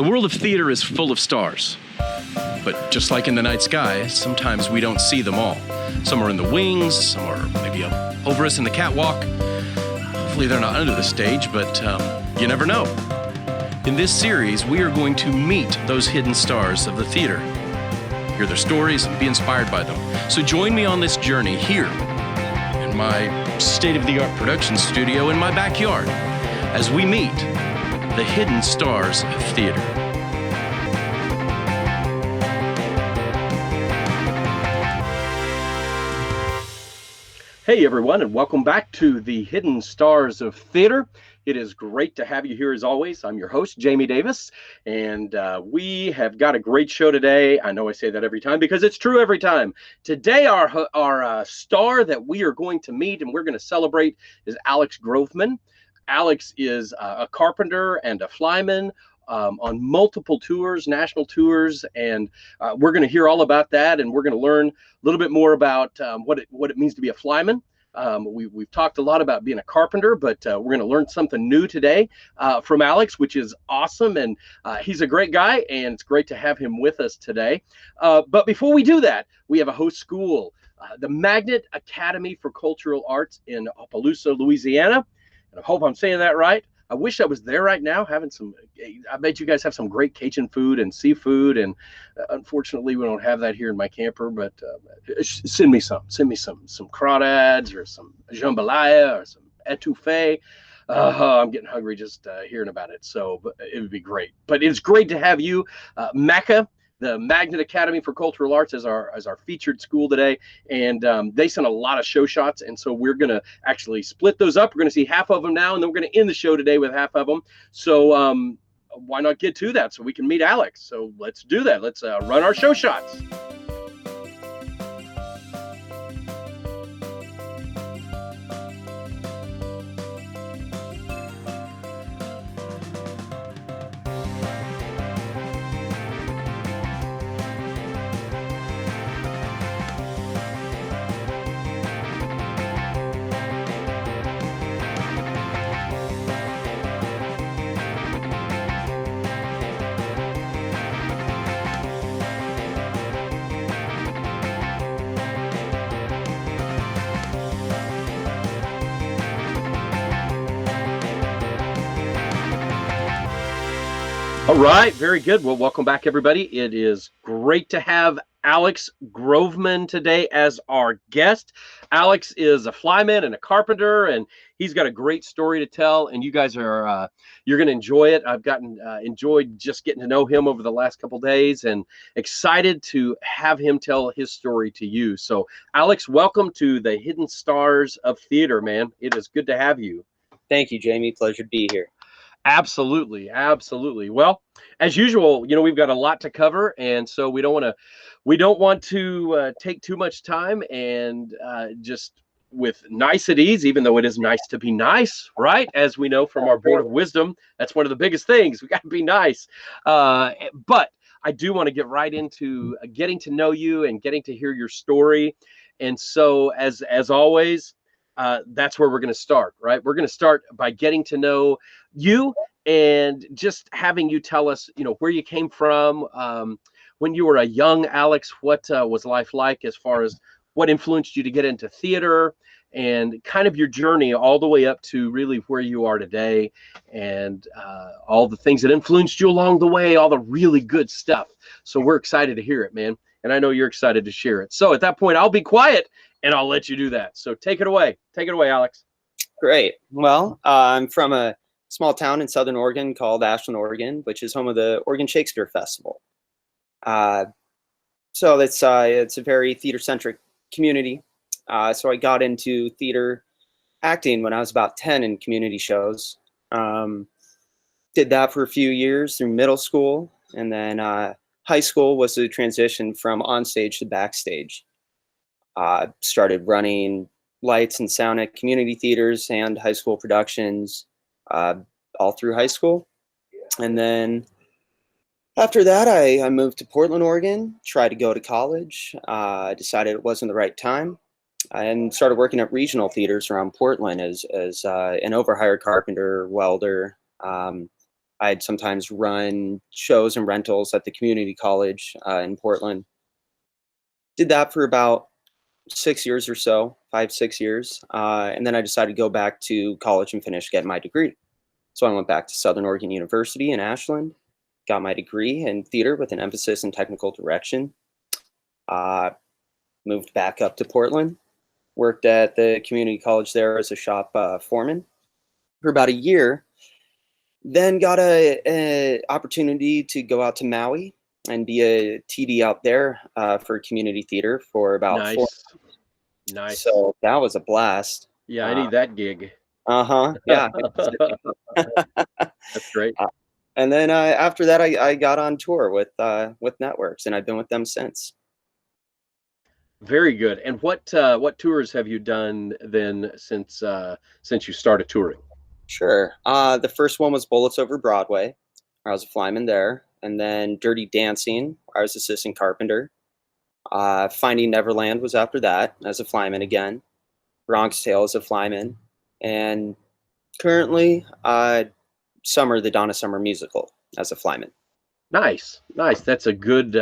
The world of theater is full of stars. But just like in the night sky, sometimes we don't see them all. Some are in the wings, some are maybe up over us in the catwalk. Hopefully they're not under the stage, but you never know. In this series, we are going to meet those hidden stars of the theater, hear their stories, and be inspired by them. So join me on this journey here in my state-of-the-art production studio in my backyard as we meet the hidden stars of theater. Hey everyone, and welcome back to the Hidden Stars of Theater. It is great to have you here as always. I'm your host, Jamie Davis, and we have got a great show today. I know I say that every time because it's true every time. Today, our star that we are going to meet and we're going to celebrate is Alex Groveman. Alex is a carpenter and a flyman on multiple tours, national tours, and we're going to hear all about that, and we're going to learn a little bit more about what it means to be a flyman. We've talked a lot about being a carpenter, but we're going to learn something new today from Alex, which is awesome, and he's a great guy, and it's great to have him with us today. But before we do that, we have a host school, the Magnet Academy for Cultural Arts in Opelousas, Louisiana, and I hope I'm saying that right. I wish I was there right now having some, I bet you guys have some great Cajun food and seafood, and unfortunately we don't have that here in my camper, but send me some crawdads or some jambalaya or some etouffee. I'm getting hungry just hearing about it, so it would be great. But it's great to have you, MACA, the Magnet Academy for Cultural Arts, as our featured school today, and they sent a lot of show shots, and so we're going to actually split those up. We're going to see half of them now, and then we're going to end the show today with half of them. So why not get to that so we can meet Alex? So let's do that. Let's run our show shots. All right, very good. Well, welcome back, everybody. It is great to have Alex Groveman today as our guest. Alex is a flyman and a carpenter, and he's got a great story to tell, and you guys are you're going to enjoy it. I've enjoyed just getting to know him over the last couple days, and excited to have him tell his story to you. So, Alex, welcome to the Hidden Stars of Theater, man. It is good to have you. Thank you, Jamie. Pleasure to be here. Absolutely. Well, as usual, we've got a lot to cover, and so we don't want to take too much time, and just with niceties, even though it is nice to be nice, right? As we know from our Board of Wisdom, that's one of the biggest things. We got to be nice. But I do want to get right into getting to know you and getting to hear your story. And so, as always, that's where we're going to start, right? We're going to start by getting to know you and just having you tell us, where you came from, when you were a young Alex. What was life like as far as what influenced you to get into theater, and kind of your journey all the way up to really where you are today, and all the things that influenced you along the way, all the really good stuff. So we're excited to hear it, man. And I know you're excited to share it. So at that point, I'll be quiet and I'll let you do that. So take it away. Take it away, Alex. Great. Well, I'm from a small town in Southern Oregon called Ashland, Oregon, which is home of the Oregon Shakespeare Festival. So it's a very theater-centric community. So I got into theater acting when I was about 10 in community shows. Did that for a few years through middle school, and then high school was the transition from onstage to backstage. Started running lights and sound at community theaters and high school productions all through high school. And then after that, I moved to Portland, Oregon, tried to go to college, decided it wasn't the right time, and started working at regional theaters around Portland as an overhired carpenter, welder. I'd sometimes run shows and rentals at the community college in Portland. Did that for about 6 years or so, 5, 6 years. And then I decided to go back to college and finish getting my degree. So I went back to Southern Oregon University in Ashland, got my degree in theater with an emphasis in technical direction. Moved back up to Portland, worked at the community college there as a shop foreman for about a year. Then got a opportunity to go out to Maui and be a TD out there for community theater for about 4 months. Nice. So that was a blast. Yeah, I need that gig. Yeah. That's great. And then after that, I got on tour with networks, and I've been with them since. Very good. And what tours have you done then since you started touring? Sure. The first one was Bullets Over Broadway. I was a flyman there. And then Dirty Dancing, I was assistant Carpenter. Finding Neverland was after that as a flyman again. Bronx Tale as a flyman. And currently, Summer, the Donna Summer musical as a flyman. Nice. That's a good,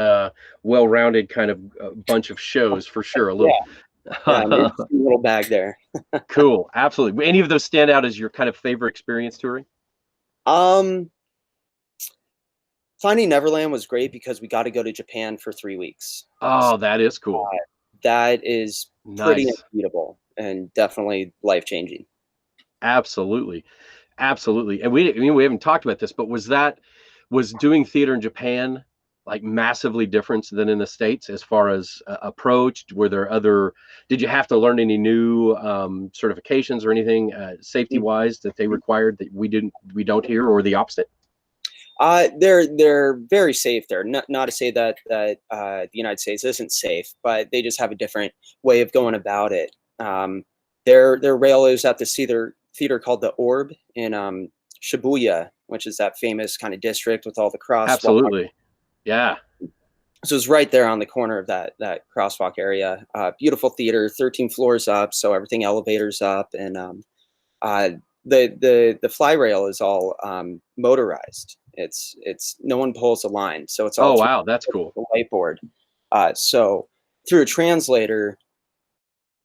well-rounded kind of bunch of shows for sure. A little, a little bag there. Cool. Absolutely. Any of those stand out as your kind of favorite experience touring? Finding Neverland was great because we got to go to Japan for 3 weeks. Oh, that is cool. That is pretty Nice. unbeatable and definitely life-changing. Absolutely. And we haven't talked about this, but was doing theater in Japan like massively different than in the States as far as approach? Did you have to learn any new certifications or anything safety-wise that they required that we don't here, or the opposite? They're very safe there. Not to say that the United States isn't safe, but they just have a different way of going about it. Their rail is at this theater called the Orb in Shibuya, which is that famous kind of district with all the crosswalks. Absolutely. Yeah. So it's right there on the corner of that crosswalk area. Beautiful theater, 13 floors up, so everything elevators up, and the fly rail is all motorized. It's no one pulls a line, so it's all. Oh wow, that's cool. The whiteboard. So through a translator,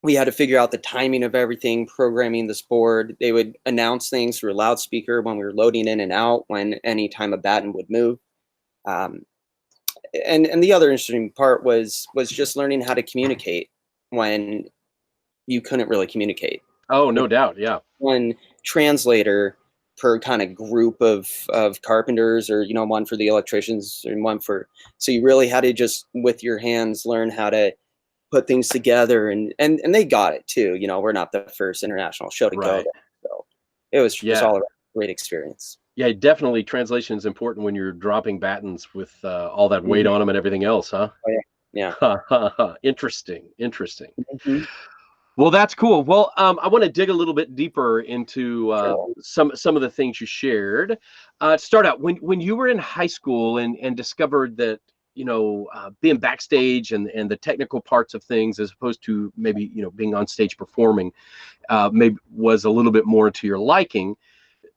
we had to figure out the timing of everything, programming this board. They would announce things through a loudspeaker when we were loading in and out, when any time a batten would move. And the other interesting part was just learning how to communicate when you couldn't really communicate. Oh, no doubt. Yeah. One translator per kind of group of carpenters, or, one for the electricians and one so you really had to just with your hands learn how to put things together, and they got it too. We're not the first international show to go there, so it was just all a great experience. Yeah, definitely. Translation is important when you're dropping battens with all that weight on them and everything else, huh? Oh, yeah. Interesting. Mm-hmm. Well, that's cool. Well, I want to dig a little bit deeper into some of the things you shared. Start out when you were in high school and discovered that being backstage and the technical parts of things, as opposed to maybe being on stage performing, maybe was a little bit more to your liking.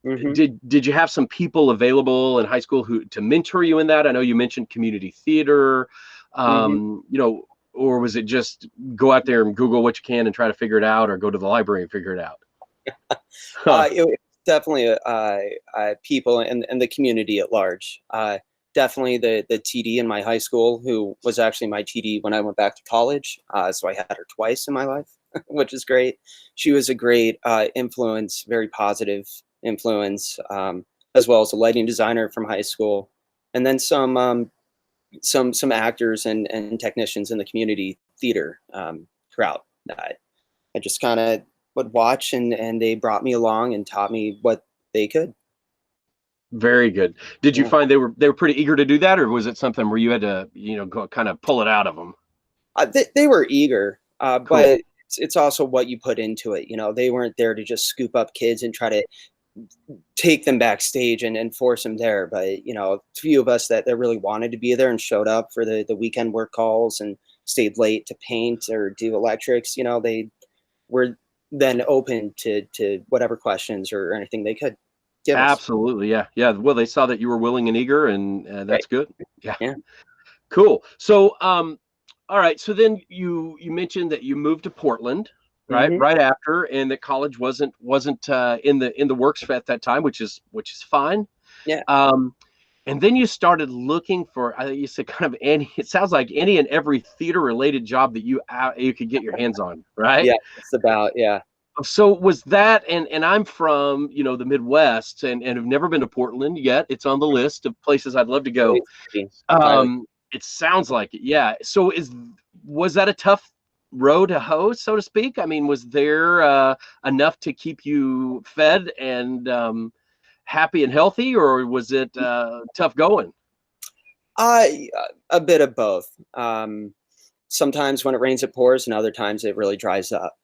Mm-hmm. Did you have some people available in high school to mentor you in that? I know you mentioned community theater, or was it just go out there and Google what you can and try to figure it out, or go to the library and figure it out? It was definitely people and the community at large. Definitely the TD in my high school, who was actually my TD when I went back to college. So I had her twice in my life, which is great. She was a great influence, very positive influence, as well as a lighting designer from high school, and then some actors and technicians in the community theater crowd that I just kind of would watch, and they brought me along and taught me what they could. Very good. Did you find they were pretty eager to do that, or was it something where you had to go kind of pull it out of them? They were eager, cool. But it's also what you put into it. They weren't there to just scoop up kids and try to take them backstage and force them there. But, a few of us that really wanted to be there and showed up for the weekend work calls and stayed late to paint or do electrics, they were then open to whatever questions or anything they could. give us. Absolutely. Yeah. Yeah. Well, they saw that you were willing and eager, and that's Right. good. Yeah. Yeah. Cool. So, all right. So then you mentioned that you moved to Portland, right? Hmm. Right after, and that college wasn't in the works at that time, which is fine. Yeah. Um, and then you started looking for, you said kind of any. It sounds like any and every theater related job that you could get your hands on, right? Yeah. It's about, yeah. So was that, and I'm from, the Midwest, and have never been to Portland yet. It's on the list of places I'd love to go. Great city. Highly. It sounds like it, yeah. So was that a tough road to hoe, so to speak? I mean, was there enough to keep you fed and happy and healthy, or was it tough going? A bit of both. Sometimes when it rains, it pours, and other times it really dries up.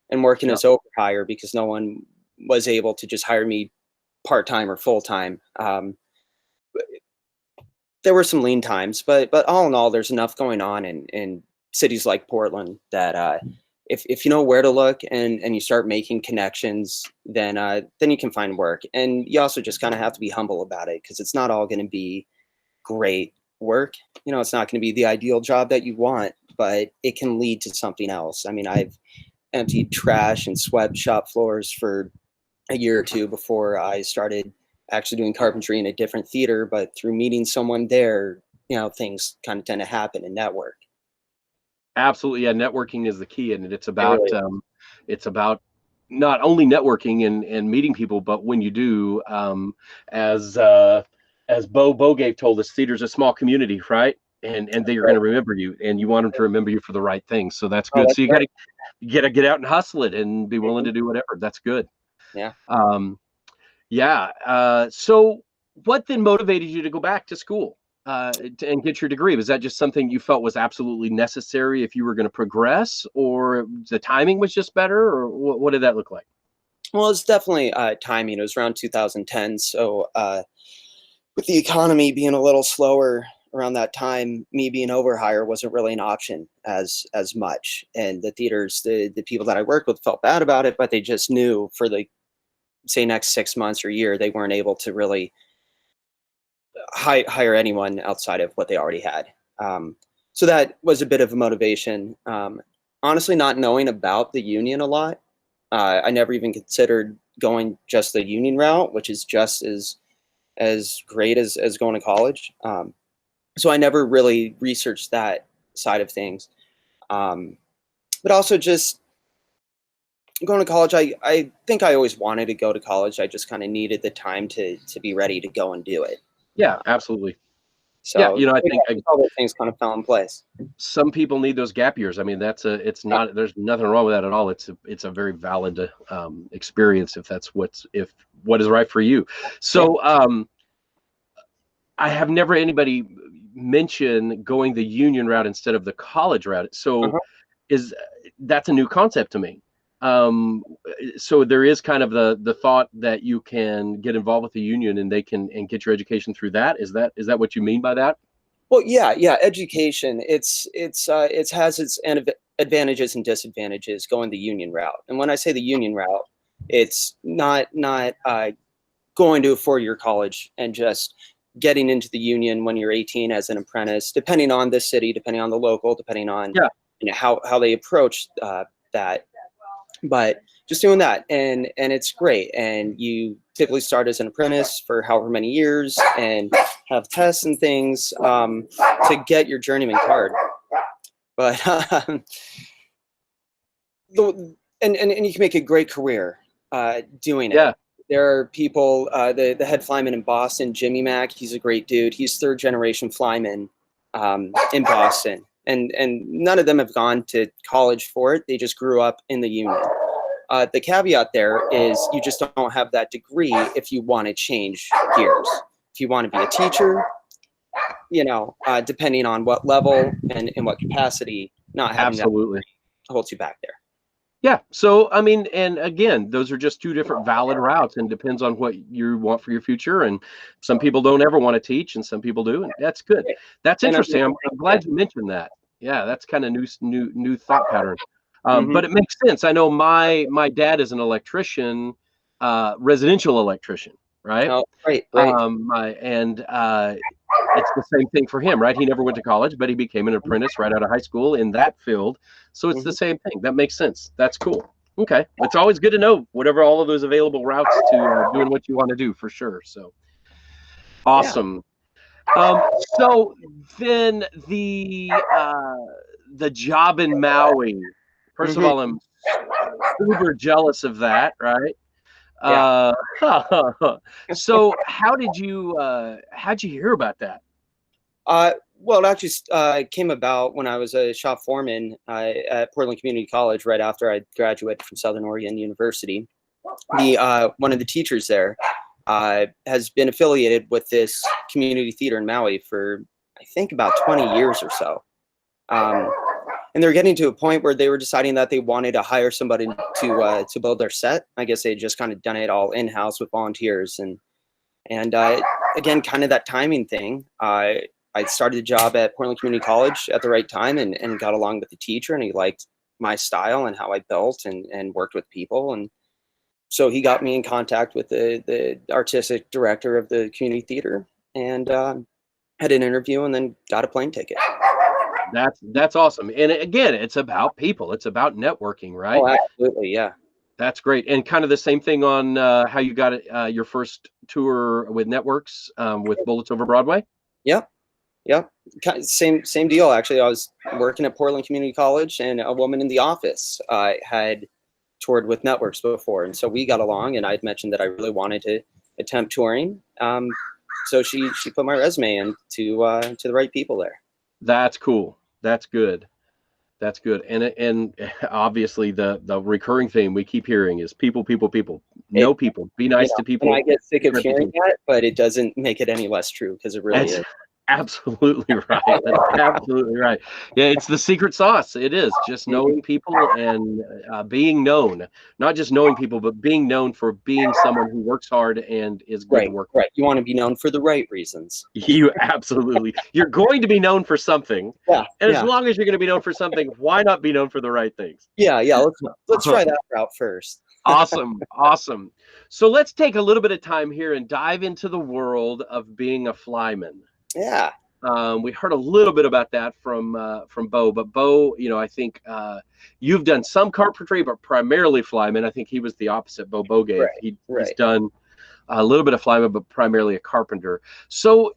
And working Yeah. as over hire because no one was able to just hire me part time or full time. There were some lean times, but all in all, there's enough going on in cities like Portland that if you know where to look and you start making connections, then you can find work. And you also just kind of have to be humble about it because it's not all going to be great work. It's not going to be the ideal job that you want, but it can lead to something else. I mean, I've emptied trash and swept shop floors for a year or two before I started actually doing carpentry in a different theater. But through meeting someone there, things kind of tend to happen and network. Absolutely, yeah. Networking is the key, and it's It really about not only networking and meeting people, but when you do, as Bo Bogave told us, theater's a small community, right? And they're going to remember you, and you want them to remember you for the right things. So that's Oh, good. that's So you right. got to get out and hustle it and be willing to do whatever. That's good. Yeah. Yeah. So what then motivated you to go back to school and get your degree? Was that just something you felt was absolutely necessary if you were going to progress, or the timing was just better, or what did that look like? Well, it's definitely timing. It was around 2010. So with the economy being a little slower around that time, me being over hire wasn't really an option as much. And the theaters, the people that I worked with felt bad about it, but they just knew for the say next 6 months or year, they weren't able to really hire anyone outside of what they already had. So that was a bit of a motivation. Honestly, not knowing about the union a lot, I never even considered going just the union route, which is just as great as going to college. So I never really researched that side of things. But also just going to college, I think I always wanted to go to college. I just kind of needed the time to be ready to go and do it. Yeah, absolutely. Yeah, So I think all those things kind of fell in place. some people need those gap years. I mean, it's not, there's nothing wrong with that at all. It's a very valid experience if that's what is right for you. So I have never anybody mention going the union route instead of the college route. So that's a new concept to me. So there is kind of the thought that you can get involved with the union and they can and get your education through that. Is that what you mean by that? Well, yeah. Education. It has its advantages and disadvantages going the union route. And when I say the union route, it's not going to a 4-year college and just getting into the union when you're 18 as an apprentice, depending on the city, depending on the local, depending on how they approach that. But just doing that, and it's great. And you typically start as an apprentice for however many years and have tests and things to get your journeyman card. But and you can make a great career doing it. Yeah. There are people, the head flyman in Boston, Jimmy Mack, he's a great dude. He's 3rd generation flyman in Boston. And none of them have gone to college for it. They just grew up in the union. The caveat there is you just don't have that degree if you want to change gears. If you want to be a teacher, depending on what level and in what capacity, not having Absolutely. that holds you back there. Yeah. So, I mean, and again, those are just two different valid routes and depends on what you want for your future. And some people don't ever want to teach and some people do. And that's good. That's interesting. I'm glad you mentioned that. Yeah. That's kind of new thought pattern. But it makes sense. I know my dad is an electrician residential electrician, right? Oh, right. It's the same thing for him, right? He never went to college, but he became an apprentice right out of high school in that field. So it's the same thing. That makes sense. That's cool. Okay. It's always good to know whatever all of those available routes to doing what you want to do for sure. So awesome. So then the job in Maui. First of all, I'm super jealous of that, right? Yeah. So how'd you hear about that? Well, it actually came about when I was a shop foreman at Portland Community College right after I graduated from Southern Oregon University. One of the teachers there has been affiliated with this community theater in Maui for, I think, about 20 years or so. And they're getting to a point where they were deciding that they wanted to hire somebody to build their set. I guess they had just kind of done it all in-house with volunteers. And again, kind of that timing thing. I started the job at Portland Community College at the right time and got along with the teacher, and he liked my style and how I built and worked with people. And so he got me in contact with the artistic director of the community theater, and had an interview and then got a plane ticket. That's awesome. And again, it's about people. It's about networking, right? Oh, absolutely. Yeah. That's great. And kind of the same thing on how you got your first tour with Networks with Bullets Over Broadway. Yep. Same deal. Actually, I was working at Portland Community College, and a woman in the office had toured with Networks before, and so we got along. And I'd mentioned that I really wanted to attempt touring, so she put my resume in to the right people there. That's cool. That's good. That's good. And obviously the recurring theme we keep hearing is people. Know people. Be nice to people. And I get sick of hearing that, but it doesn't make it any less true, because it really is. Absolutely right. That's absolutely right. Yeah, it's the secret sauce. It is just knowing people and being known. Not just knowing people, but being known for being someone who works hard and is good to work with. Right. You want to be known for the right reasons. You absolutely. You're going to be known for something. Yeah. And as long as you're going to be known for something, why not be known for the right things? Yeah. Let's try that route first. Awesome. So let's take a little bit of time here and dive into the world of being a flyman. Yeah. We heard a little bit about that from Bo, but Bo, I think you've done some carpentry, but primarily flyman. I think he was the opposite. Bo Bogay. Right. He's done a little bit of flyman, but primarily a carpenter. So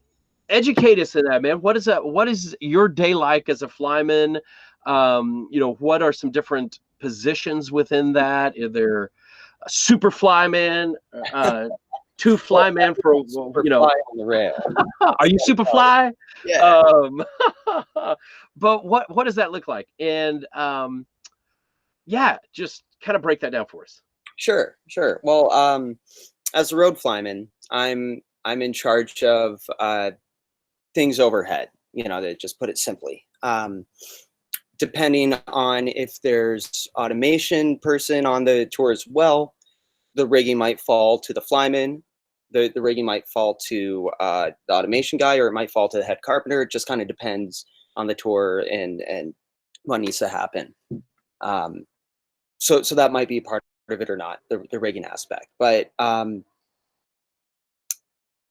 educate us in that, man. What is that? What is your day like as a flyman? What are some different positions within that? Are there a super flyman? Two flyman for fly on the rail. Are you super fly? Yeah. But what does that look like? And just kind of break that down for us. Sure. Well, as a road flyman, I'm in charge of things overhead. To just put it simply. Depending on if there's automation person on the tour as well, the rigging might fall to the flyman. The rigging might fall to the automation guy, or it might fall to the head carpenter. It just kind of depends on the tour and what needs to happen. So that might be part of it or not, the rigging aspect. But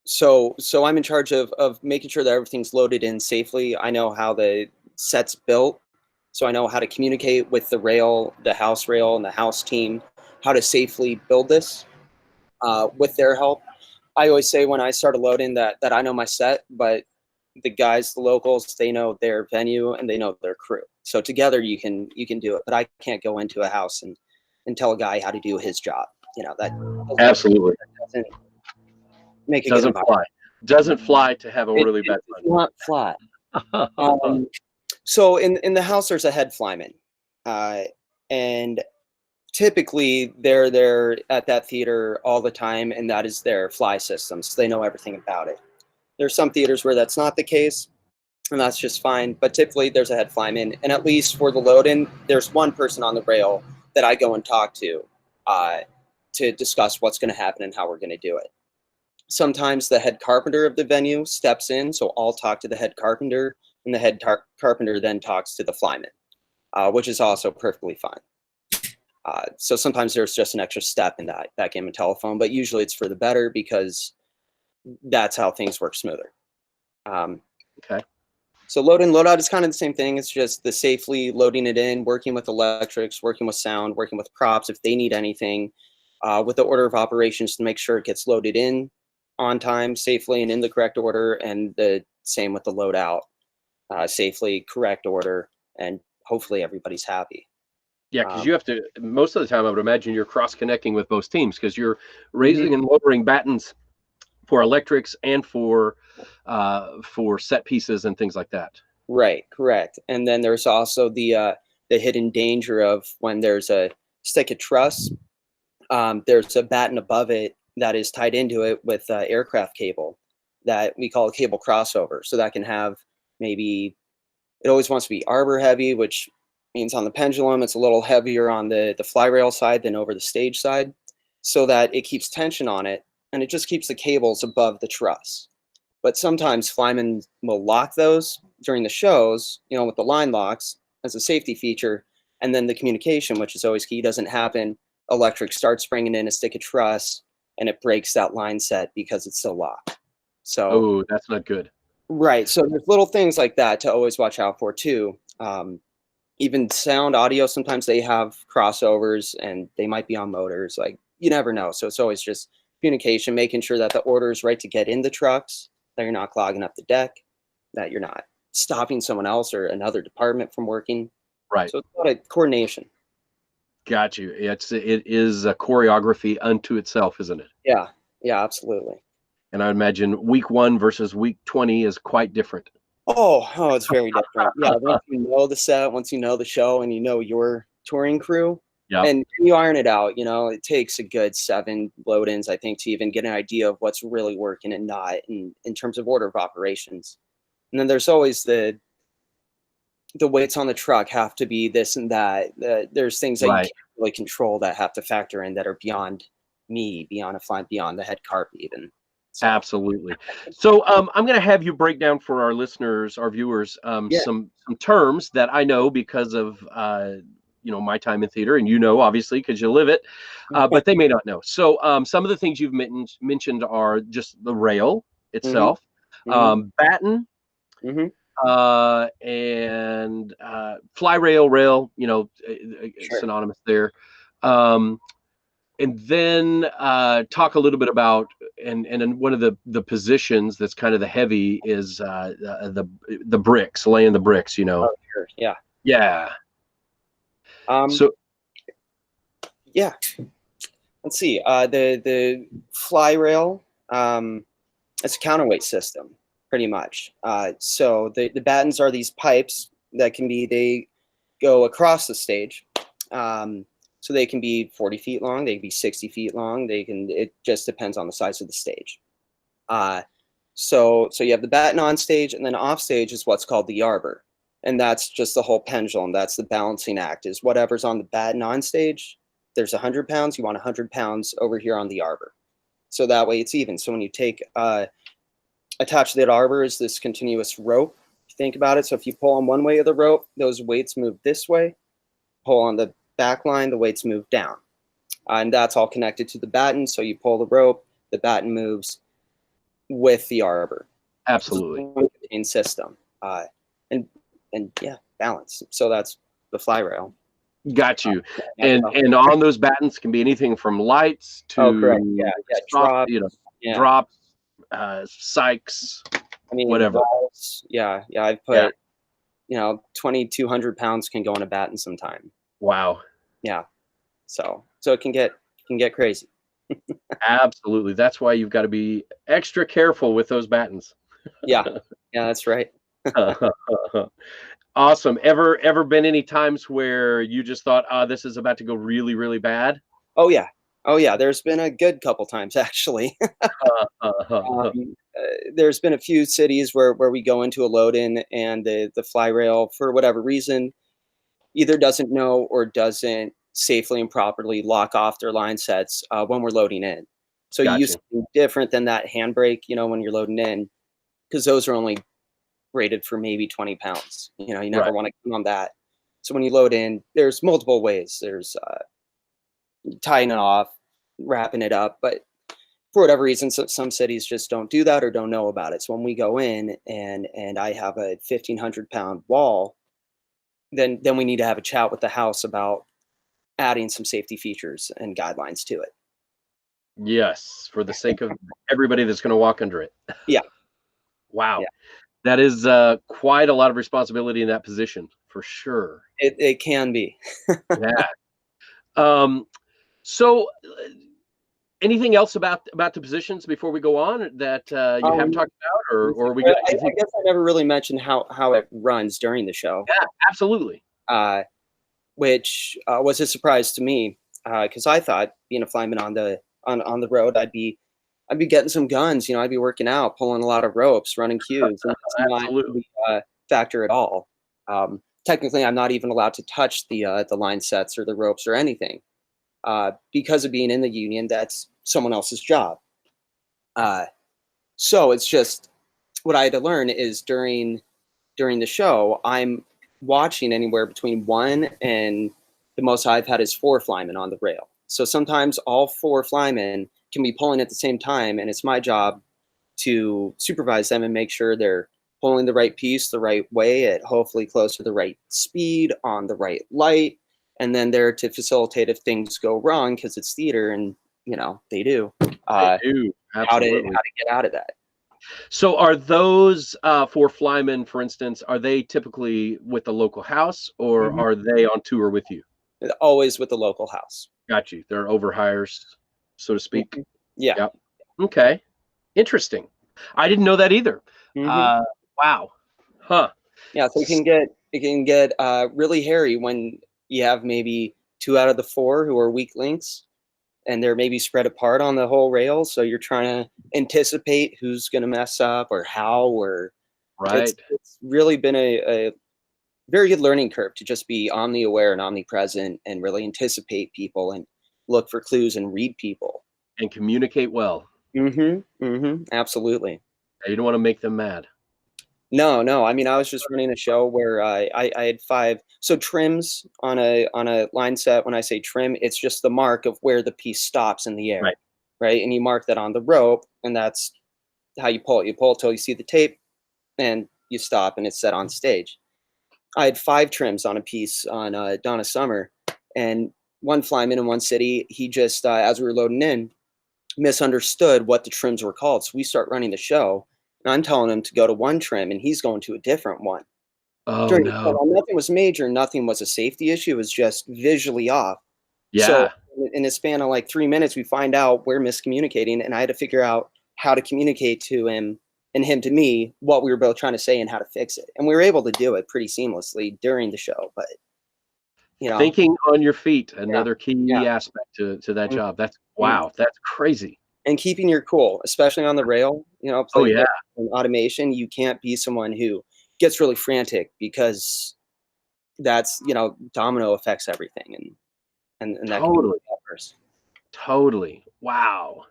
so I'm in charge of making sure that everything's loaded in safely. I know how the set's built, so I know how to communicate with the rail, the house rail, and the house team, how to safely build this with their help. I always say when I start a load in that I know my set, but the guys, the locals, they know their venue and they know their crew. So together you can do it. But I can't go into a house and tell a guy how to do his job. That absolutely doesn't make it doesn't fly. Doesn't fly to have a really bad time. Not fly. So in the house there's a head flyman, and typically they're there at that theater all the time, and that is their fly system, so they know everything about it. There's some theaters where that's not the case, and that's just fine, but typically there's a head flyman, and at least for the load-in, there's one person on the rail that I go and talk to discuss what's going to happen and how we're going to do it. Sometimes the head carpenter of the venue steps in, so I'll talk to the head carpenter, and the head carpenter then talks to the flyman, which is also perfectly fine. So sometimes there's just an extra step in that game of telephone, but usually it's for the better because that's how things work smoother. Okay. So load in, load out is kind of the same thing. It's just the safely loading it in, working with electrics, working with sound, working with props if they need anything, with the order of operations to make sure it gets loaded in on time, safely, and in the correct order, and the same with the load out, safely, correct order, and hopefully everybody's happy. Yeah, because you have to, most of the time, I would imagine you're cross-connecting with both teams because you're raising and lowering battens for electrics and for set pieces and things like that. Right, correct. And then there's also the hidden danger of when there's a stick of truss, there's a batten above it that is tied into it with aircraft cable that we call a cable crossover. So that can have maybe, it always wants to be arbor heavy, which means on the pendulum it's a little heavier on the fly rail side than over the stage side, so that it keeps tension on it and it just keeps the cables above the truss. But sometimes flymen will lock those during the shows, with the line locks as a safety feature, and then the communication, which is always key, doesn't happen. Electric starts bringing in a stick of truss and it breaks that line set because it's still locked. So, oh, that's not good. Right. So there's little things like that to always watch out for too. Even sound audio, sometimes they have crossovers and they might be on motors. Like, you never know. So it's always just communication, making sure that the order is right to get in the trucks, that you're not clogging up the deck, that you're not stopping someone else or another department from working. Right. So it's a lot of coordination. Got you. It is a choreography unto itself, isn't it? Yeah. Yeah, absolutely. And I imagine week 1 versus week 20 is quite different. Oh, it's very different. Yeah, once you know the set, once you know the show, and you know your touring crew, and you iron it out. It takes a good 7 load-ins, I think, to even get an idea of what's really working and not in terms of order of operations. And then there's always the weights on the truck have to be this and that. There's things that you can't really control that have to factor in that are beyond me, beyond a fly, beyond the head carp even. So. Absolutely. So I'm going to have you break down for our listeners, our viewers, some terms that I know because of my time in theater, and obviously because you live it, but they may not know. So some of the things you've mentioned are just the rail itself, batten, and fly rail, synonymous there. And then talk a little bit about, and one of the positions that's kind of the heavy is the bricks, laying the bricks, Oh, sure. Yeah. Yeah. So. Yeah. Let's see. The fly rail, it's a counterweight system, pretty much. So the battens are these pipes that they go across the stage. So they can be 40 feet long, they can be 60 feet long, it just depends on the size of the stage. So you have the batten on stage, and then off stage is what's called the arbor. And that's just the whole pendulum. That's the balancing act, is whatever's on the batten on stage, there's 100 pounds, you want 100 pounds over here on the arbor. So that way it's even. So when you take, attached to that arbor is this continuous rope, if you think about it. So if you pull on one way of the rope, those weights move this way. Pull on the back line, the weights move down, and that's all connected to the batten. So you pull the rope, the batten moves with the arbor. Absolutely. In system, and yeah, balance. So that's the fly rail. Got you. And on those battens can be anything from lights to drops, sykes. I mean, whatever. Walls, yeah. I've put 2,200 pounds can go on a batten sometime. Wow. Yeah. So it can get crazy. Absolutely. That's why you've got to be extra careful with those battens. Yeah, that's right. Awesome. Ever been any times where you just thought, this is about to go really, really bad? Oh yeah. There's been a good couple times actually. There's been a few cities where we go into a load in and the fly rail, for whatever reason, either doesn't know or doesn't safely and properly lock off their line sets when we're loading in. So you use something different than that handbrake, when you're loading in, because those are only rated for maybe 20 pounds. You never want to come on that. So when you load in, there's multiple ways. There's tying it off, wrapping it up. But for whatever reason, some cities just don't do that or don't know about it. So when we go in and I have a 1,500-pound wall, then we need to have a chat with the house about adding some safety features and guidelines to it. Yes, for the sake of everybody that's going to walk under it. Yeah. Wow. Yeah. That is quite a lot of responsibility in that position, for sure. It can be. Yeah. So anything else about the positions before we go on that you haven't talked about, or are we good? I guess I never really mentioned how it runs during the show. Yeah, absolutely. Which was a surprise to me, because I thought being a flyman on the road, I'd be getting some guns. I'd be working out, pulling a lot of ropes, running queues. And that's not the factor at all. Technically, I'm not even allowed to touch the line sets or the ropes or anything, because of being in the union. That's someone else's job. So it's just what I had to learn is during the show, I'm watching anywhere between 1 and the most I've had is 4 flymen on the rail. So sometimes all 4 flymen can be pulling at the same time, and it's my job to supervise them and make sure they're pulling the right piece the right way at hopefully close to the right speed on the right light, and then there to facilitate if things go wrong, because it's theater and they do. They do. How to get out of that. So are those 4 flymen, for instance, are they typically with the local house, or are they on tour with you? Always with the local house. Got you. They're overhires, so to speak. Yeah. Yep. Okay. Interesting. I didn't know that either. Wow. Huh. Yeah. So it can get really hairy when you have maybe 2 out of the 4 who are weak links, and they're maybe spread apart on the whole rail. So you're trying to anticipate who's going to mess up or how, or right. It's really been a very good learning curve to just be omni-aware and omnipresent and really anticipate people and look for clues and read people. And communicate well. Absolutely. You don't want to make them mad. No. I mean, I was just running a show where I had 5. So trims on a line set. When I say trim, it's just the mark of where the piece stops in the air, right? And you mark that on the rope, and that's how you pull it. You pull it till you see the tape, and you stop, and it's set on stage. I had 5 trims on a piece on Donna Summer, and one flyman in one city, he just as we were loading in, misunderstood what the trims were called. So we start running the show, and I'm telling him to go to one trim, and he's going to a different one. Oh, no. Nothing was major. Nothing was a safety issue. It was just visually off. Yeah. So in a span of like 3 minutes, we find out we're miscommunicating, and I had to figure out how to communicate to him and him to me what we were both trying to say and how to fix it. And we were able to do it pretty seamlessly during the show. But thinking on your feet, another key aspect to that job. That's that's crazy. And keeping your cool, especially on the rail, in automation, you can't be someone who gets really frantic, because that's, domino affects everything. And that totally. Can be totally. Wow.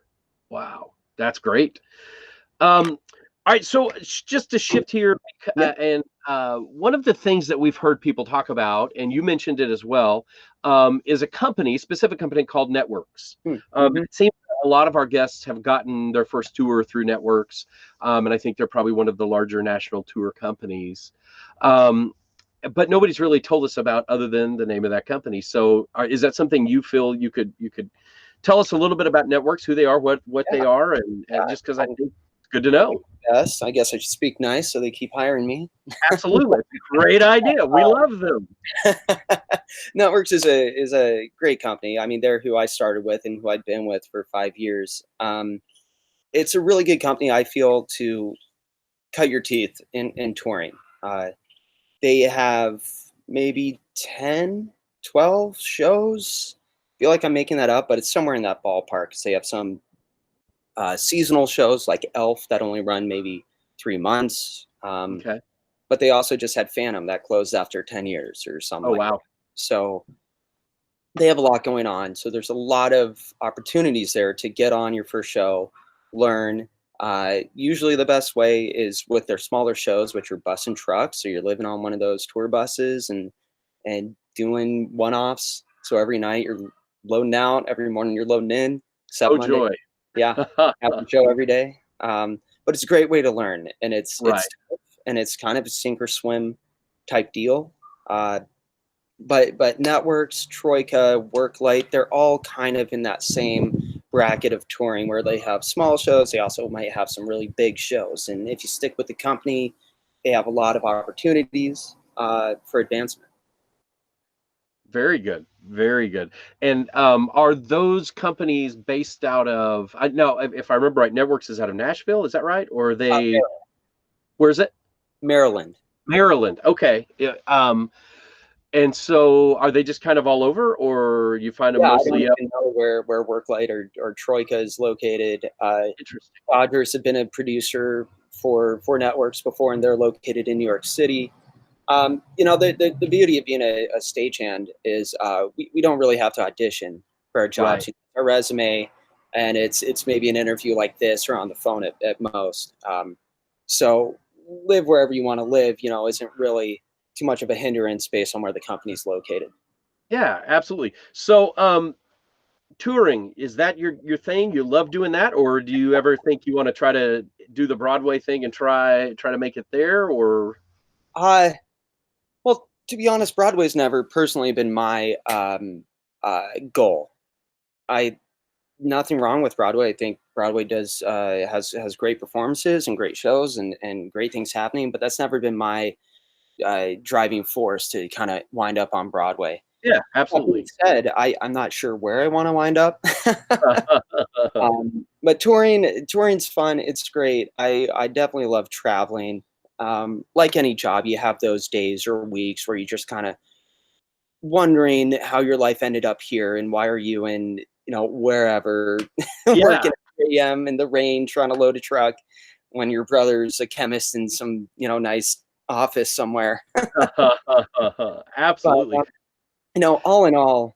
That's great. All right, so just to shift here, and one of the things that we've heard people talk about, and you mentioned it as well, is a specific company called Networks. It seems a lot of our guests have gotten their first tour through Networks, and I think they're probably one of the larger national tour companies. But nobody's really told us about other than the name of that company. So is that something you feel you could tell us a little bit about Networks, who they are, what they are, and just because I think it's good to know. Yes, I guess I should speak nice so they keep hiring me. Absolutely. It's a great idea. We love them. Networks is a great company. I mean, they're who I started with and who I've been with for 5 years. It's a really good company, I feel, to cut your teeth in touring. They have maybe 10, 12 shows. I feel like I'm making that up, but it's somewhere in that ballpark. So they have some seasonal shows like Elf that only run maybe 3 months. But they also just had Phantom that closed after 10 years or something. Oh, wow. That. So they have a lot going on. So there's a lot of opportunities there to get on your first show, learn. Usually the best way is with their smaller shows, which are bus and truck. So you're living on one of those tour buses and doing one-offs. So every night you're loading out every morning. You're loading in. Except Oh, Monday. joy. Yeah, have the show every day. But it's a great way to learn, and it's Right. tough, and it's kind of a sink or swim type deal. But networks, Troika, Worklight, they're all kind of in that same bracket of touring where they have small shows. They also might have some really big shows, and if you stick with the company, they have a lot of opportunities for advancement. Very good. Very good. And are those companies based out of, I know if I remember right, Networks is out of Nashville, is that right? Or are they, where's it? Maryland. Maryland. Okay. Yeah, and so are they just kind of all over, or you find them Yeah, I don't mostly up? even know where Worklight or Troika is located. Interesting. Dodgers have been a producer for networks before, and they're located in New York City. The beauty of being a stagehand is we don't really have to audition for our jobs. Right. A resume, and it's maybe an interview like this or on the phone at most. So live wherever you want to live, isn't really too much of a hindrance based on where the company's located. Yeah, absolutely. So, touring, is that your thing? You love doing that, or do you ever think you want to try to do the Broadway thing and try to make it there, or? Well, to be honest, Broadway's never personally been my goal. Nothing wrong with Broadway. I think Broadway does has great performances and great shows and great things happening, but that's never been my driving force to kind of wind up on Broadway. Yeah, That being absolutely. said, I'm not sure where I want to wind up. But touring's fun. It's great. I definitely love traveling. Like any job, you have those days or weeks where you just kind of wondering how your life ended up here and why are you in, wherever Yeah. working at 3 a.m. in the rain trying to load a truck when your brother's a chemist in some, nice office somewhere. Absolutely. But, all in all,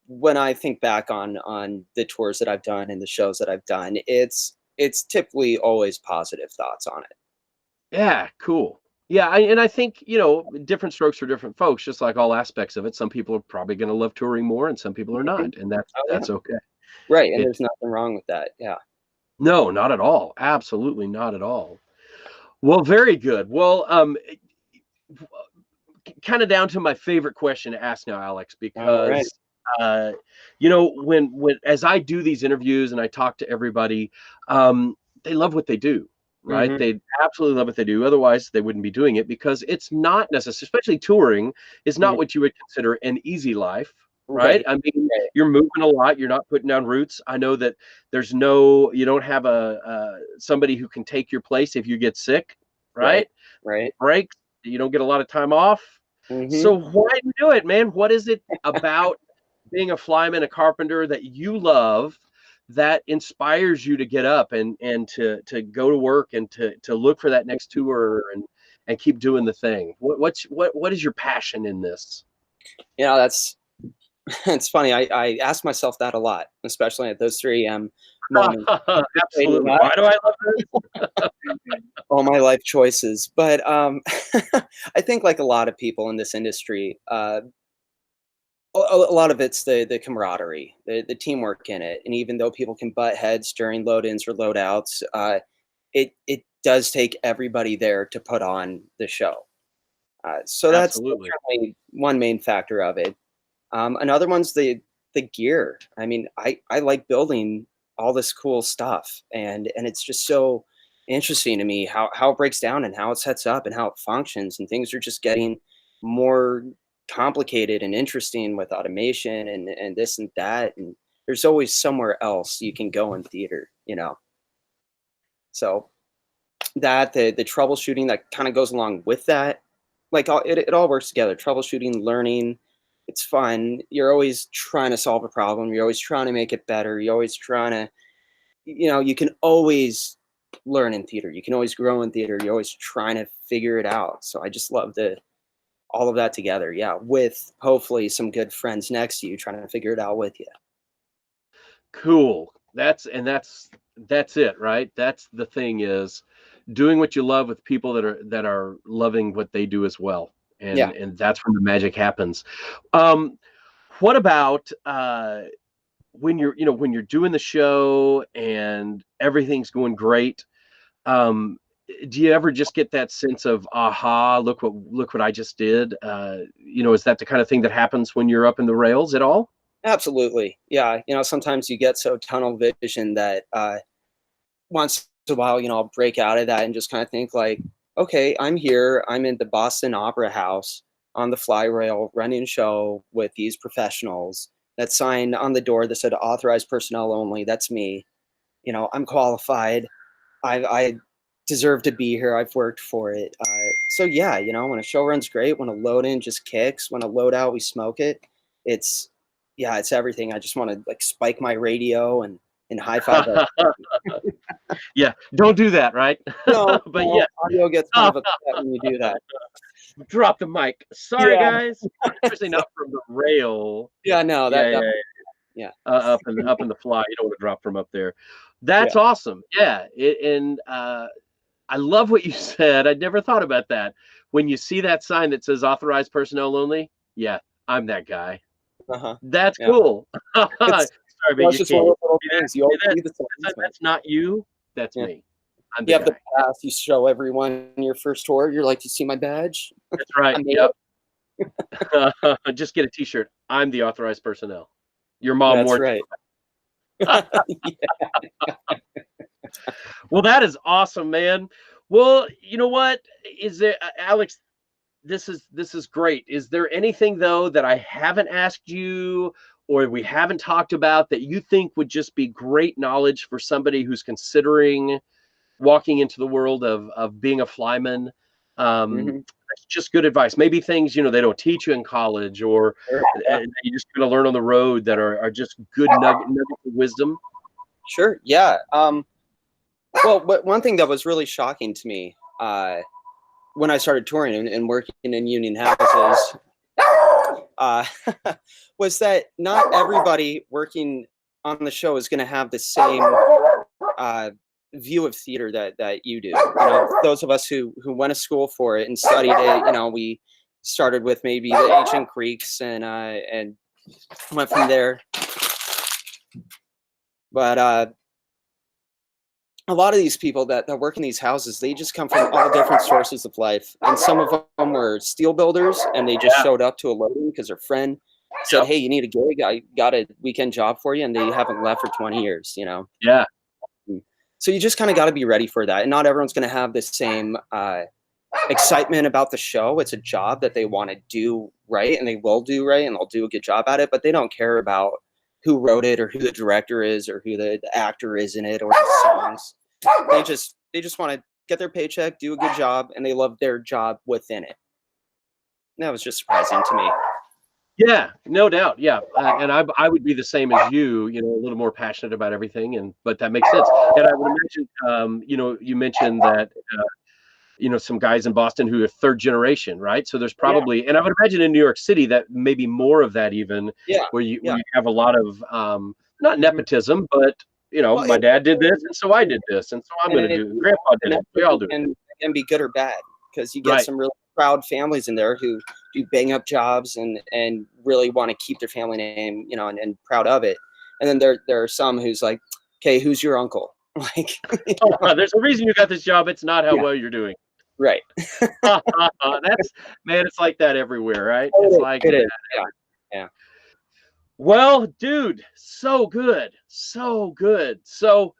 when I think back on the tours that I've done and the shows that I've done, it's typically always positive thoughts on it. Yeah, cool. Yeah, and I think, different strokes for different folks, just like all aspects of it. Some people are probably going to love touring more and some people are not, and Oh, that's yeah. okay. Right, and It there's nothing wrong with that. Yeah. No, not at all. Absolutely not at all. Well, very good. Well, kind of down to my favorite question to ask now, Alex, All right. because when as I do these interviews and I talk to everybody, they love what they do, right? Mhm. They absolutely love what they do. Otherwise, they wouldn't be doing it because it's not necessary, especially touring, is not Mhm. what you would consider an easy life, right? Right. I mean, Right. you're moving a lot. You're not putting down roots. I know that you don't have somebody who can take your place if you get sick, Right. right? Right. Breaks. You don't get a lot of time off. So Mhm. why do you do it, man? What is it about being a flyman, a carpenter that you love that inspires you to get up and to go to work and to look for that next tour and keep doing the thing? What is your passion in this? That's it's funny. I ask myself that a lot, especially at those 3 a.m. moments. Contemplating Absolutely. Why do I love this? all my life choices. But I think like a lot of people in this industry, a lot of it's the camaraderie, the teamwork in it. And even though people can butt heads during load-ins or load-outs, it does take everybody there to put on the show. So that's Absolutely. certainly one main factor of it. Another one's the gear. I mean, I like building all this cool stuff, and it's just so interesting to me how it breaks down and how it sets up and how it functions, and things are just getting more complicated and interesting with automation and this and that, and there's always somewhere else you can go in theater. So that the troubleshooting that kind of goes along with that, like it all works together. Troubleshooting, learning, it's fun. You're always trying to solve a problem. You're always trying to make it better. You're always trying to, you can always learn in theater. You can always grow in theater. You're always trying to figure it out. So I just love all of that together. Yeah, with hopefully some good friends next to you trying to figure it out with you. Cool. That's it, right? That's the thing is doing what you love with people that are loving what they do as well. Yeah. And that's when the magic happens. Um, what about when you're doing the show and everything's going great? Do you ever just get that sense of, aha, look what I just did? Is that the kind of thing that happens when you're up in the rails at all? Absolutely. Yeah. Sometimes you get so tunnel vision that once in a while, I'll break out of that and just kind of think like, okay, I'm here. I'm in the Boston Opera House on the fly rail running a show with these professionals. That sign on the door that said authorized personnel only. That's me. I'm qualified. I deserve to be here. I've worked for it. So yeah, when a show runs great, when a load in just kicks, when a load out, we smoke it. It's everything. I just want to like spike my radio and high five. Yeah, don't do that, right? No, but yeah, audio gets kind of upset when you do that. Drop the mic. Sorry, Yeah. guys. Especially not from the rail. Yeah, no, Yeah. Up in the fly. You don't want to drop from up there. That's Yeah. awesome. Yeah, I love what you said. I'd never thought about that. When you see that sign that says authorized personnel only, yeah, I'm that guy. That's cool. Sorry, but just one of those little things. You always see the signs, that's not you. That's me. I'm you the have guy. the pass. You show everyone in your first tour. You're like, you see my badge? That's right. Yep. Just get a T-shirt. I'm the authorized personnel. Your mom That's warned right. Well, that is awesome, man. Well, you know what? Is there, Alex? This is great. Is there anything though that I haven't asked you or we haven't talked about that you think would just be great knowledge for somebody who's considering walking into the world of being a flyman? That's just good advice. Maybe things they don't teach you in college, or you just going to learn on the road that are just good nuggets of wisdom. Sure. Yeah. But one thing that was really shocking to me when I started touring and working in union houses was that not everybody working on the show is going to have the same view of theater that you do. Those of us who went to school for it and studied it, we started with maybe the ancient Greeks and went from there. But a lot of these people that work in these houses, they just come from all different sources of life. And some of them were steel builders, and they just showed up to a loading because their friend said, hey, you need a gig? I got a weekend job for you. And they haven't left for 20 years, Yeah. So you just kind of got to be ready for that. And not everyone's going to have the same excitement about the show. It's a job that they want to do right, and they will do right, and they'll do a good job at it. But they don't care about who wrote it or who the director is or who the actor is in it or the songs. They just want to get their paycheck, do a good job, and they love their job within it. And that was just surprising to me. Yeah, no doubt. Yeah. And I would be the same as you, a little more passionate about everything. But that makes sense. And I would imagine, you mentioned that, some guys in Boston who are third generation, right? So there's probably, and I would imagine in New York City that maybe more of that even, where you have a lot of, not nepotism, but, my dad did this, and so I did this, and so I'm going to do it. Grandpa did it. We all do it. And be good or bad, because you get some really proud families in there who do bang up jobs and really want to keep their family name, and proud of it. And then there are some who's like, okay, who's your uncle? Like, there's a reason you got this job. It's not how well you're doing. Right. It's like that everywhere, right? It's like it is. Yeah. Well, dude, so good. So good. So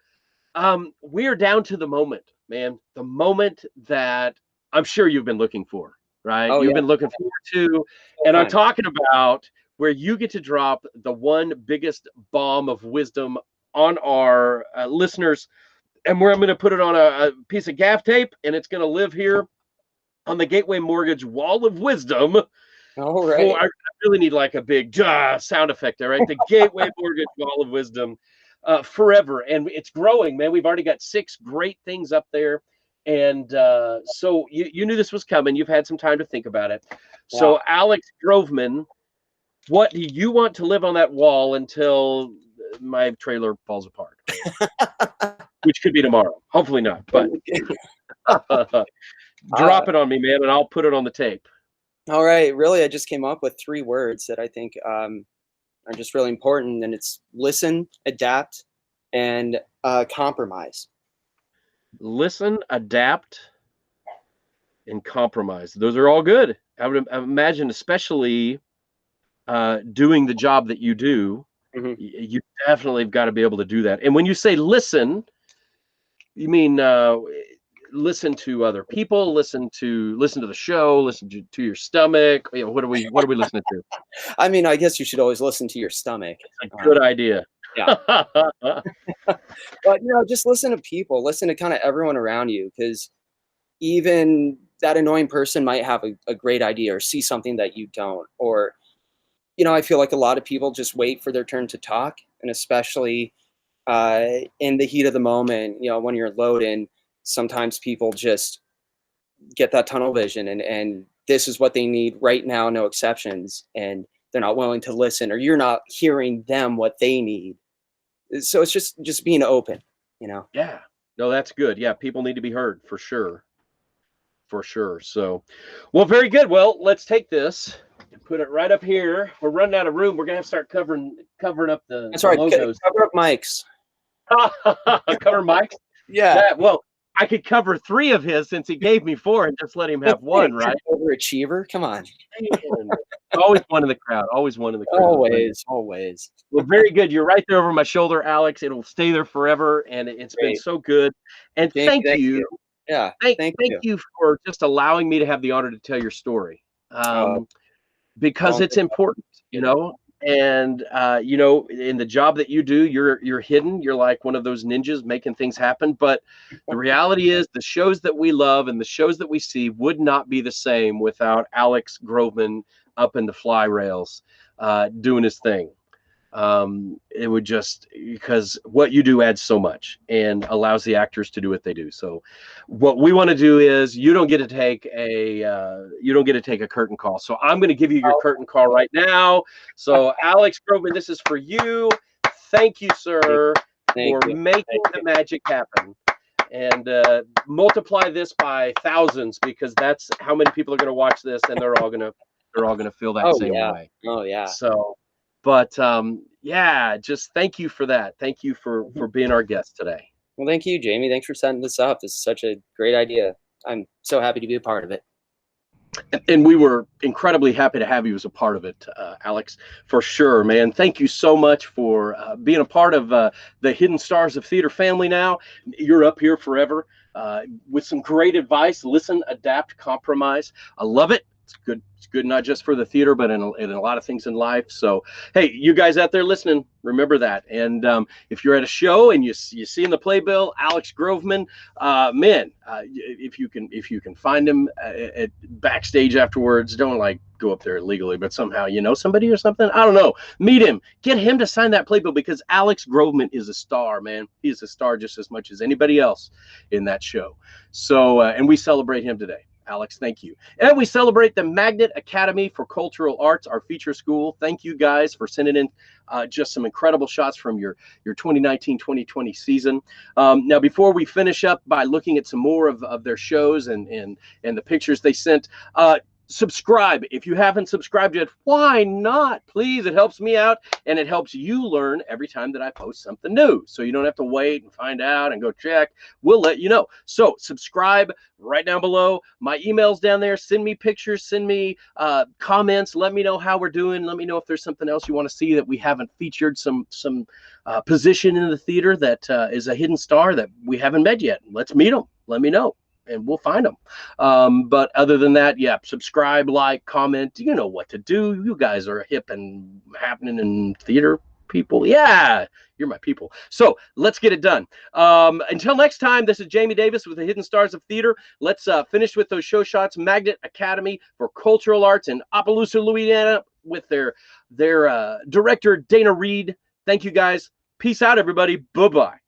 we're down to the moment, man. The moment that I'm sure you've been looking for, right? You've been looking forward to. And I'm talking about where you get to drop the one biggest bomb of wisdom on our listeners, and where I'm going to put it on a piece of gaff tape, and it's going to live here on the Gateway Mortgage Wall of Wisdom. All right. I really need like a big sound effect there, right? The Gateway Mortgage Wall of Wisdom forever. And it's growing, man. We've already got 6 great things up there. And so you knew this was coming. You've had some time to think about it. Yeah. So Alex Groveman, what do you want to live on that wall until my trailer falls apart? Which could be tomorrow. Hopefully not. But drop it on me, man, and I'll put it on the tape. All right. Really, I just came up with 3 words that I think are just really important. And it's listen, adapt, and compromise. Listen, adapt, and compromise. Those are all good. I would imagine, especially doing the job that you do, you definitely have got to be able to do that. And when you say listen, you mean listen to other people, listen to the show, listen to your stomach. You know, what are we listening to? I mean, I guess you should always listen to your stomach. It's a good idea. Yeah. But just listen to people, listen to kind of everyone around you, because even that annoying person might have a great idea or see something that you don't. Or, I feel like a lot of people just wait for their turn to talk, and especially in the heat of the moment, when you're loading, sometimes people just get that tunnel vision and this is what they need right now, no exceptions, and they're not willing to listen, or you're not hearing them what they need. So it's just being open, Yeah, no, that's good. Yeah, people need to be heard for sure. So, well, very good. Well, let's take this and put it right up here. We're running out of room. We're gonna have to start covering up the That's right. logos. Cover up mics. Cover mics. Yeah. Well, I could cover 3 of his since he gave me 4 and just let him have 1, right? Overachiever. Come on. Always one in the crowd. Always one in the crowd. Always. Well, very good. You're right there over my shoulder, Alex. It'll stay there forever, and it's been so good. And thank you. Yeah. Thank you for just allowing me to have the honor to tell your story, because it's important, and in the job that you do, you're hidden. You're like one of those ninjas making things happen. But the reality is, the shows that we love and the shows that we see would not be the same without Alex Groveman up in the fly rails, doing his thing. It would just, because what you do adds so much and allows the actors to do what they do. So what we want to do is, you don't get to take a curtain call. So I'm going to give you your curtain call right now. So Alex Groveman, this is for you. Thank you, sir, for making the magic happen. And multiply this by thousands, because that's how many people are going to watch this, and they're all going to feel that same way. Oh yeah. So, but just thank you for that. Thank you for being our guest today. Well, thank you, Jamie. Thanks for setting this up. This is such a great idea. I'm so happy to be a part of it. And we were incredibly happy to have you as a part of it, Alex, for sure, man. Thank you so much for being a part of the Hidden Stars of Theater family now. You're up here forever with some great advice. Listen, adapt, compromise. I love it. It's good. It's good not just for the theater, but in a lot of things in life. So, hey, you guys out there listening, remember that. And if you're at a show and you see in the playbill Alex Groveman, if you can find him at backstage afterwards, don't go up there illegally, but somehow somebody or something. I don't know. Meet him. Get him to sign that playbill, because Alex Groveman is a star, man. He's a star just as much as anybody else in that show. So, and we celebrate him today. Alex, thank you. And we celebrate the Magnet Academy for Cultural Arts, our feature school. Thank you guys for sending in just some incredible shots from your 2019-2020 season. Now, before we finish up by looking at some more of their shows and the pictures they sent, subscribe. If you haven't subscribed yet, why not? Please, it helps me out, and it helps you learn every time that I post something new. So you don't have to wait and find out and go check. We'll let you know. So subscribe right down below. My email's down there. Send me pictures. Send me comments. Let me know how we're doing. Let me know if there's something else you want to see that we haven't featured, some position in the theater that is a hidden star that we haven't met yet. Let's meet them. Let me know, and we'll find them. But other than that, subscribe, like, comment. You know what to do. You guys are hip and happening in theater people. Yeah, you're my people. So let's get it done. Until next time, this is Jamie Davis with the Hidden Stars of Theater. Let's finish with those show shots. Magnet Academy for Cultural Arts in Opelousas, Louisiana, with their director, Dana Reed. Thank you, guys. Peace out, everybody. Bye-bye.